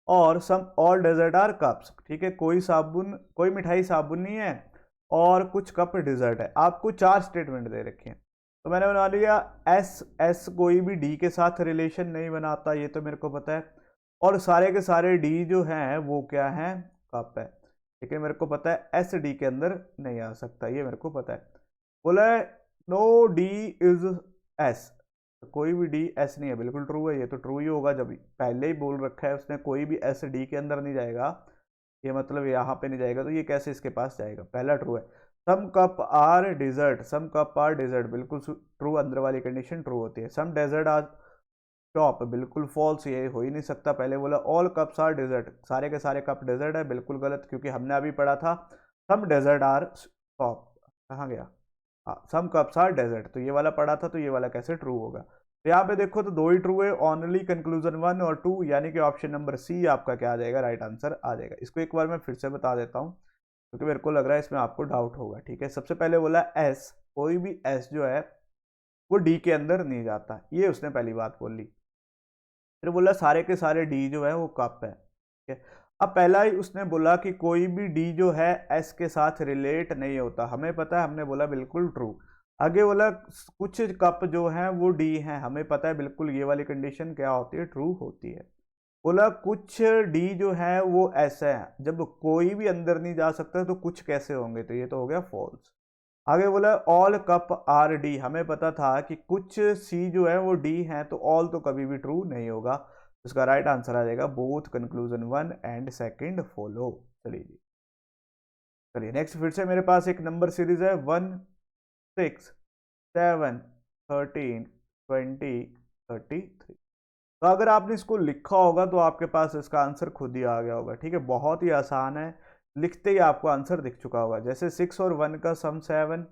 और some all dessert are cups, ठीक है, कोई साबुन, कोई मिठाई साबुन नहीं है और कुछ कप डिजर्ट है। आपको चार स्टेटमेंट दे रखे हैं, तो मैंने बना लिया एस एस कोई भी डी के साथ रिलेशन नहीं बनाता, ये तो मेरे को पता है, और सारे के सारे डी जो हैं वो क्या है, कप है। लेकिन मेरे को पता है एस डी के अंदर नहीं आ सकता, ये मेरे को पता है। बोला है नो डी इज एस, कोई भी डी एस नहीं है, बिल्कुल ट्रू है, ये तो ट्रू ही होगा, जब पहले ही बोल रखा है उसने कोई भी एस डी के अंदर नहीं जाएगा, ये मतलब यहाँ पे नहीं जाएगा, तो ये कैसे इसके पास जाएगा, पहला ट्रू है। Some cup are dessert, some cup are dessert बिल्कुल ट्रू, अंदर वाली कंडीशन ट्रू होती है। सम डेजर्ट आर टॉप, बिल्कुल फॉल्स, ये हो ही नहीं सकता। पहले बोला ऑल कप्स आर डेजर्ट, सारे के सारे कप डेजर्ट है, बिल्कुल गलत, क्योंकि हमने अभी पढ़ा था सम डेजर्ट आर टॉप, कहाँ गया, सम कप्स आर डेजर्ट, तो ये वाला पढ़ा था, तो ये वाला कैसे ट्रू होगा। तो यहाँ पे देखो तो दो ही ट्रू है, ओनली कंक्लूजन 1 और 2, यानी कि ऑप्शन नंबर सी आपका क्या आ जाएगा, राइट आंसर आ जाएगा। इसको एक बार मैं फिर से बता देता हूँ, क्योंकि मेरे को लग रहा है इसमें आपको डाउट होगा। ठीक है, सबसे पहले बोला एस, कोई भी एस जो है वो डी के अंदर नहीं जाता, ये उसने पहली बात बोल ली। फिर बोला सारे के सारे डी जो है वो कप है, ठीक है। अब पहला ही उसने बोला कि कोई भी डी जो है एस के साथ रिलेट नहीं होता, हमें पता है, हमने बोला बिल्कुल ट्रू। आगे बोला कुछ कप जो हैं वो डी हैं, हमें पता है बिल्कुल ये वाली कंडीशन क्या होती है, ट्रू होती है। बोला कुछ डी जो है वो ऐसा है, जब कोई भी अंदर नहीं जा सकता तो कुछ कैसे होंगे, तो ये तो हो गया फॉल्स। आगे बोला ऑल कप आर डी, हमें पता था कि कुछ सी जो है वो डी है, तो ऑल तो कभी भी ट्रू नहीं होगा। इसका राइट आंसर आ जाएगा both conclusion 1 and second follow. चलिए जी, चलिए नेक्स्ट फिर से मेरे पास एक नंबर सीरीज है 1 6 7 13 20 33। तो अगर आपने इसको लिखा होगा तो आपके पास इसका आंसर खुद ही आ गया होगा। ठीक है, बहुत ही आसान है, लिखते ही आपको आंसर दिख चुका होगा। जैसे 6 और 1 का सम 7,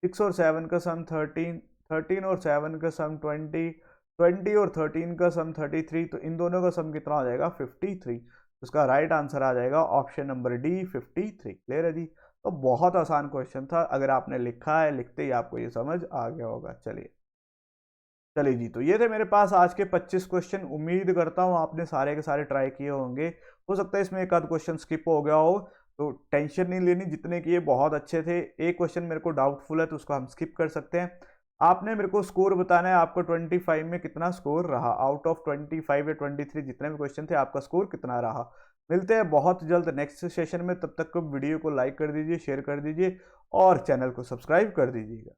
6 और 7 का सम 13, 13 और 7 का सम 20, 20 और 13 का सम 33, तो इन दोनों का सम कितना हो जाएगा, 53। उसका राइट आंसर आ जाएगा ऑप्शन नंबर डी, 53। क्लियर है जी, तो बहुत आसान क्वेश्चन था, अगर आपने लिखा है, लिखते ही आपको ये समझ आ गया होगा। चलिए चलिए जी, तो ये थे मेरे पास आज के 25 क्वेश्चन। उम्मीद करता हूँ आपने सारे के सारे ट्राई किए होंगे। हो सकता है इसमें एक आध क्वेश्चन स्किप हो गया हो, तो टेंशन नहीं लेनी, जितने किए बहुत अच्छे थे। एक क्वेश्चन मेरे को डाउटफुल है तो उसको हम स्किप कर सकते हैं। आपने मेरे को स्कोर बताना है, आपको 25 में कितना स्कोर रहा, आउट ऑफ 25 या 23 जितने भी क्वेश्चन थे आपका स्कोर कितना रहा। मिलते हैं बहुत जल्द नेक्स्ट सेशन में, तब तक वीडियो को लाइक कर दीजिए, शेयर कर दीजिए और चैनल को सब्सक्राइब कर दीजिएगा।